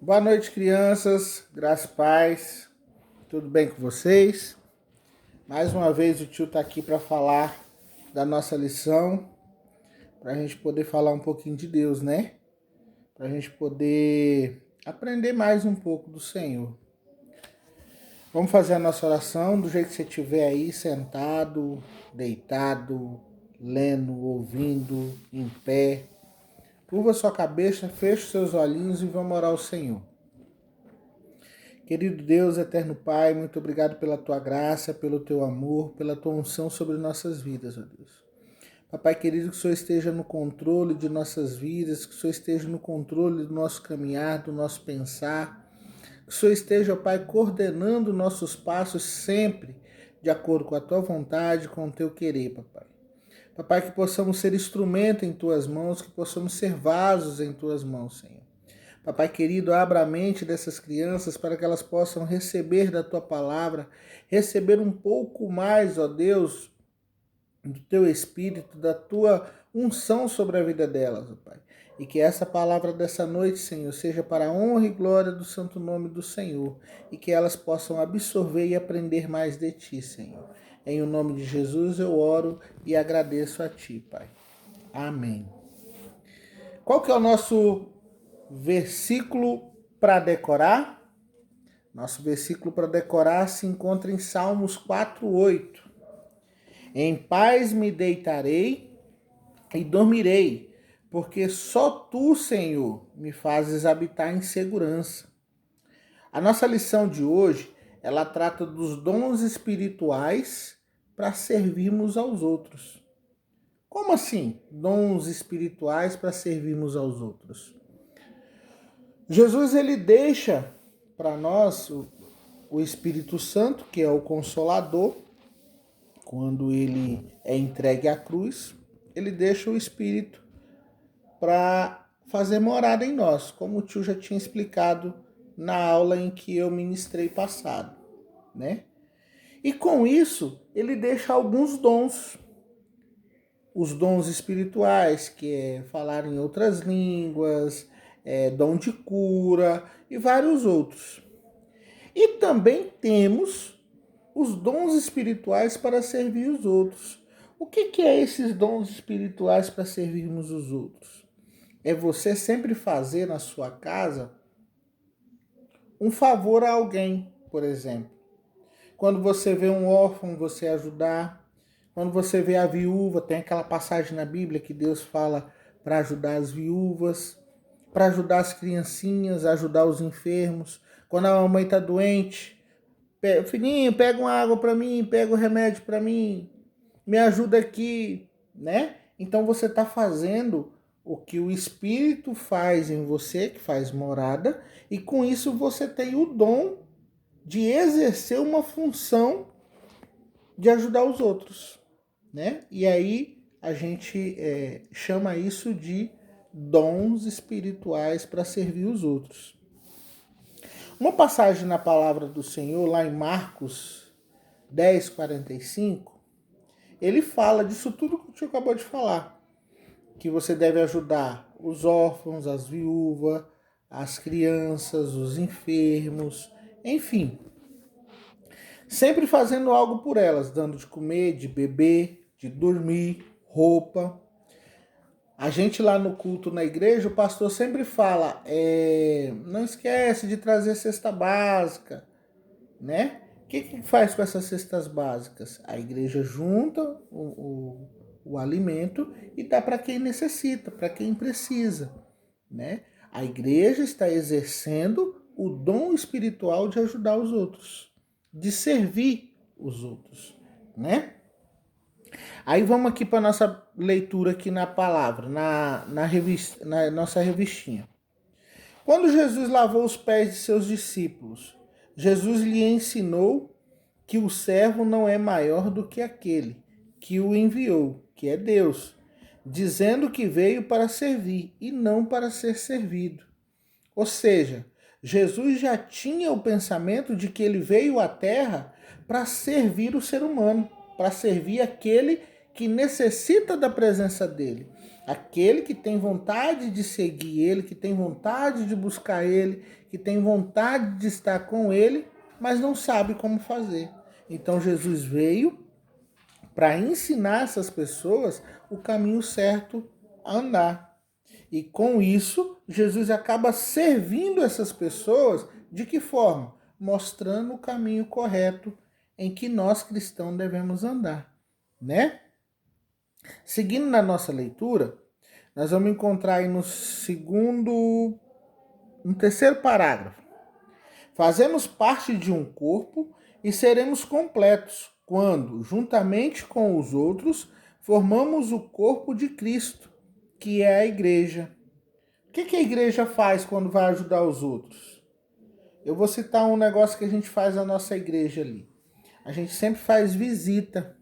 Boa noite, crianças, graças e paz, tudo bem com vocês? Mais uma vez o tio está aqui para falar da nossa lição, para a gente poder falar um pouquinho de Deus, né? Para a gente poder aprender mais um pouco do Senhor. Vamos fazer a nossa oração do jeito que você estiver aí, sentado, deitado, lendo, ouvindo, em pé. Curva sua cabeça, feche seus olhinhos e vamos orar ao Senhor. Querido Deus, eterno Pai, muito obrigado pela tua graça, pelo teu amor, pela tua unção sobre nossas vidas, ó Deus. Papai querido, que o Senhor esteja no controle de nossas vidas, que o Senhor esteja no controle do nosso caminhar, do nosso pensar, que o Senhor esteja, ó Pai, coordenando nossos passos sempre de acordo com a tua vontade, com o teu querer, papai. Papai, que possamos ser instrumento em tuas mãos, que possamos ser vasos em tuas mãos, Senhor. Papai querido, abra a mente dessas crianças para que elas possam receber da tua palavra, receber um pouco mais, ó Deus, do teu espírito, da tua unção sobre a vida delas, ó Pai. E que essa palavra dessa noite, Senhor, seja para a honra e glória do santo nome do Senhor, e que elas possam absorver e aprender mais de ti, Senhor. Em o nome de Jesus eu oro e agradeço a ti, Pai. Amém. Qual que é o nosso versículo para decorar? Nosso versículo para decorar se encontra em Salmos 4:8. Em paz me deitarei e dormirei, porque só tu, Senhor, me fazes habitar em segurança. A nossa lição de hoje, ela trata dos dons espirituais para servirmos aos outros. Como assim? Dons espirituais para servirmos aos outros? Jesus ele deixa para nós o Espírito Santo, que é o Consolador, quando ele é entregue à cruz, ele deixa o Espírito para fazer morada em nós, como o tio já tinha explicado na aula em que eu ministrei passado, né? E com isso, ele deixa alguns dons, os dons espirituais, que é falar em outras línguas, dom de cura e vários outros. E também temos os dons espirituais para servir os outros. O que é esses dons espirituais para servirmos os outros? É você sempre fazer na sua casa um favor a alguém, por exemplo. Quando você vê um órfão, você ajudar. Quando você vê a viúva, tem aquela passagem na Bíblia que Deus fala para ajudar as viúvas, para ajudar as criancinhas, ajudar os enfermos. Quando a mamãe está doente, filhinho, pega uma água para mim, pega o remédio para mim, me ajuda aqui, né? Então você está fazendo o que o Espírito faz em você, que faz morada, e com isso você tem o dom de exercer uma função de ajudar os outros, né? E aí a gente chama isso de dons espirituais para servir os outros. Uma passagem na palavra do Senhor, lá em Marcos 10:45, ele fala disso tudo que o tio acabou de falar. Que você deve ajudar os órfãos, as viúvas, as crianças, os enfermos, enfim. Sempre fazendo algo por elas, dando de comer, de beber, de dormir, roupa. A gente lá no culto na igreja, o pastor sempre fala, não esquece de trazer cesta básica, né? O que faz com essas cestas básicas? A igreja junta o alimento e dá para quem necessita, para quem precisa, né? A igreja está exercendo o dom espiritual de ajudar os outros, de servir os outros, né? Aí vamos aqui para nossa leitura aqui na palavra, na nossa revistinha. Quando Jesus lavou os pés de seus discípulos, Jesus lhe ensinou que o servo não é maior do que aquele que o enviou, que é Deus, dizendo que veio para servir e não para ser servido. Ou seja, Jesus já tinha o pensamento de que ele veio à Terra para servir o ser humano, para servir aquele que necessita da presença dele, Aquele que tem vontade de seguir ele, que tem vontade de buscar ele, que tem vontade de estar com ele, mas não sabe como fazer. Então Jesus veio para ensinar essas pessoas o caminho certo a andar. E com isso, Jesus acaba servindo essas pessoas de que forma? Mostrando o caminho correto em que nós cristãos devemos andar, né? Seguindo na nossa leitura, nós vamos encontrar aí no terceiro parágrafo. Fazemos parte de um corpo e seremos completos quando, juntamente com os outros, formamos o corpo de Cristo, que é a igreja. O que a igreja faz quando vai ajudar os outros? Eu vou citar um negócio que a gente faz na nossa igreja ali. A gente sempre faz visita,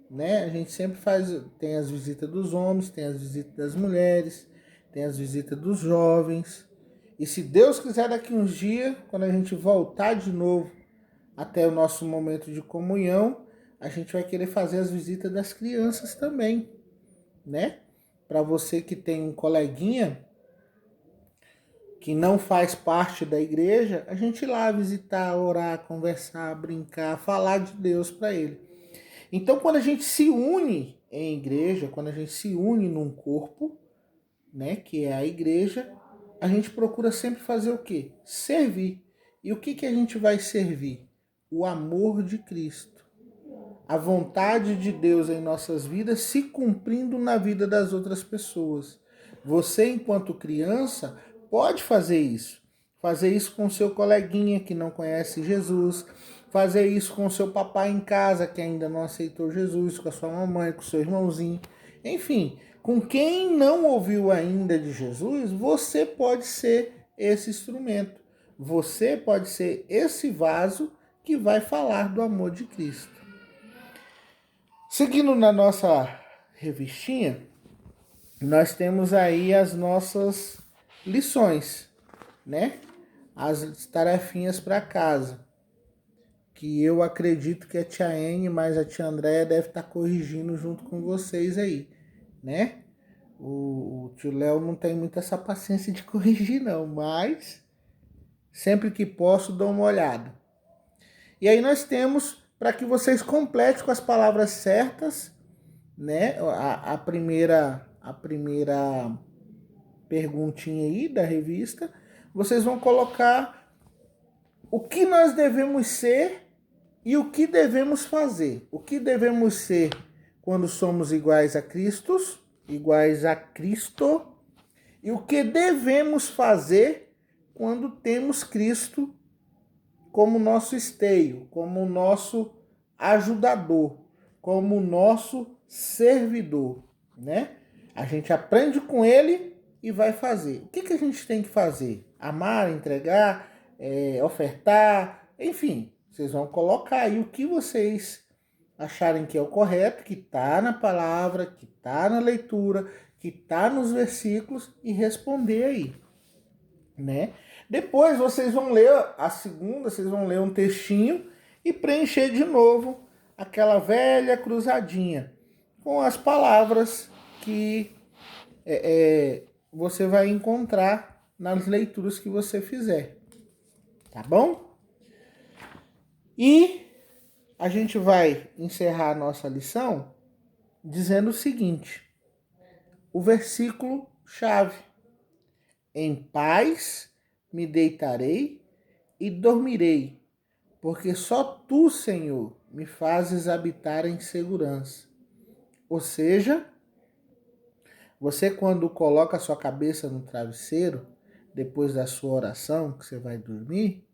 né? A gente sempre tem as visitas dos homens, tem as visitas das mulheres, tem as visitas dos jovens. E se Deus quiser, daqui uns dias, quando a gente voltar de novo até o nosso momento de comunhão, a gente vai querer fazer as visitas das crianças também, né? Para você que tem um coleguinha que não faz parte da igreja, a gente ir lá visitar, orar, conversar, brincar, falar de Deus para ele. Então, quando a gente se une em igreja, quando a gente se une num corpo, né, que é a igreja, a gente procura sempre fazer o quê? Servir. E o que a gente vai servir? O amor de Cristo. A vontade de Deus em nossas vidas se cumprindo na vida das outras pessoas. Você, enquanto criança, pode fazer isso. Fazer isso com seu coleguinha que não conhece Jesus. Fazer isso com seu papai em casa que ainda não aceitou Jesus. Com a sua mamãe, com seu irmãozinho. Enfim, com quem não ouviu ainda de Jesus, você pode ser esse instrumento. Você pode ser esse vaso que vai falar do amor de Cristo. Seguindo na nossa revistinha, nós temos aí as nossas lições, né? As tarefinhas para casa, que eu acredito que a tia Anne, mas a tia Andréia deve estar corrigindo junto com vocês aí, né? O tio Léo não tem muito essa paciência de corrigir não, mas sempre que posso dou uma olhada. E aí nós temos, para que vocês completem com as palavras certas, né? A primeira perguntinha aí da revista, vocês vão colocar o que nós devemos ser e o que devemos fazer. O que devemos ser quando somos iguais a Cristo, e o que devemos fazer quando temos Cristo como nosso esteio, como nosso ajudador, como nosso servidor, né? A gente aprende com ele e vai fazer. O que a gente tem que fazer? Amar, entregar, ofertar, enfim. Vocês vão colocar aí o que vocês acharem que é o correto, que está na palavra, que está na leitura, que está nos versículos e responder aí, né? Depois vocês vão ler a segunda, vocês vão ler um textinho e preencher de novo aquela velha cruzadinha com as palavras que você vai encontrar nas leituras que você fizer, tá bom? E a gente vai encerrar a nossa lição dizendo o seguinte, o versículo chave: em paz me deitarei e dormirei, porque só tu, Senhor, me fazes habitar em segurança. Ou seja, você quando coloca a sua cabeça no travesseiro, depois da sua oração, que você vai dormir,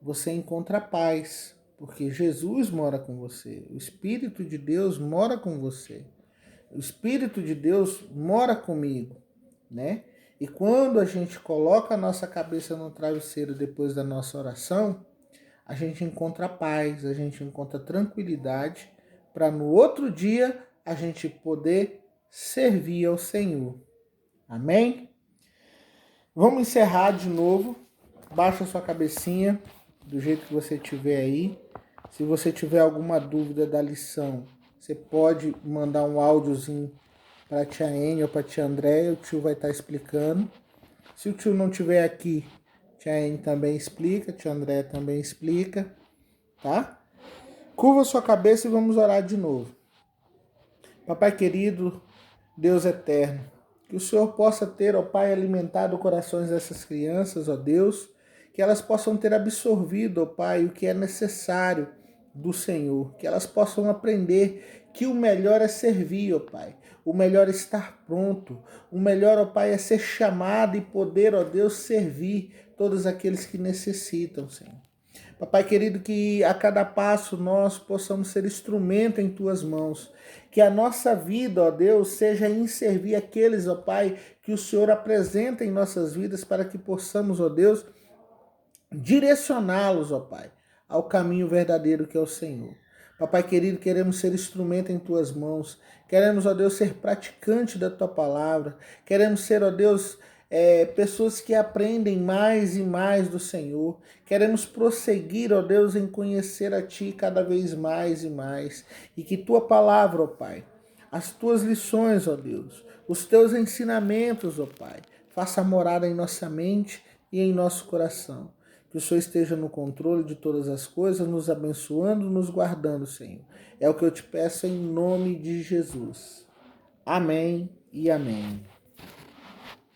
você encontra paz, porque Jesus mora com você, o Espírito de Deus mora com você, o Espírito de Deus mora comigo, né? E quando a gente coloca a nossa cabeça no travesseiro depois da nossa oração, a gente encontra paz, a gente encontra tranquilidade para no outro dia a gente poder servir ao Senhor. Amém? Vamos encerrar de novo. Baixa a sua cabecinha do jeito que você tiver aí. Se você tiver alguma dúvida da lição, você pode mandar um áudiozinho para a tia Ene ou para a tia Andréia, o tio vai estar explicando. Se o tio não estiver aqui, tia Ene também explica, tia Andréia também explica, tá? Curva sua cabeça e vamos orar de novo. Papai querido, Deus eterno, que o Senhor possa ter, ó Pai, alimentado os corações dessas crianças, ó Deus, que elas possam ter absorvido, ó Pai, o que é necessário do Senhor, que elas possam aprender que o melhor é servir, ó Pai, o melhor é estar pronto, o melhor, ó Pai, é ser chamado e poder, ó Deus, servir todos aqueles que necessitam, Senhor. Papai querido, que a cada passo nós possamos ser instrumento em Tuas mãos. Que a nossa vida, ó Deus, seja em servir aqueles, ó Pai, que o Senhor apresenta em nossas vidas para que possamos, ó Deus, direcioná-los, ó Pai, ao caminho verdadeiro que é o Senhor. Papai querido, queremos ser instrumento em Tuas mãos. Queremos, ó Deus, ser praticante da Tua palavra. Queremos ser, ó Deus, pessoas que aprendem mais e mais do Senhor. Queremos prosseguir, ó Deus, em conhecer a Ti cada vez mais e mais. E que Tua palavra, ó Pai, as Tuas lições, ó Deus, os Teus ensinamentos, ó Pai, faça morada em nossa mente e em nosso coração. Que o Senhor esteja no controle de todas as coisas, nos abençoando, nos guardando, Senhor. É o que eu te peço em nome de Jesus. Amém e amém.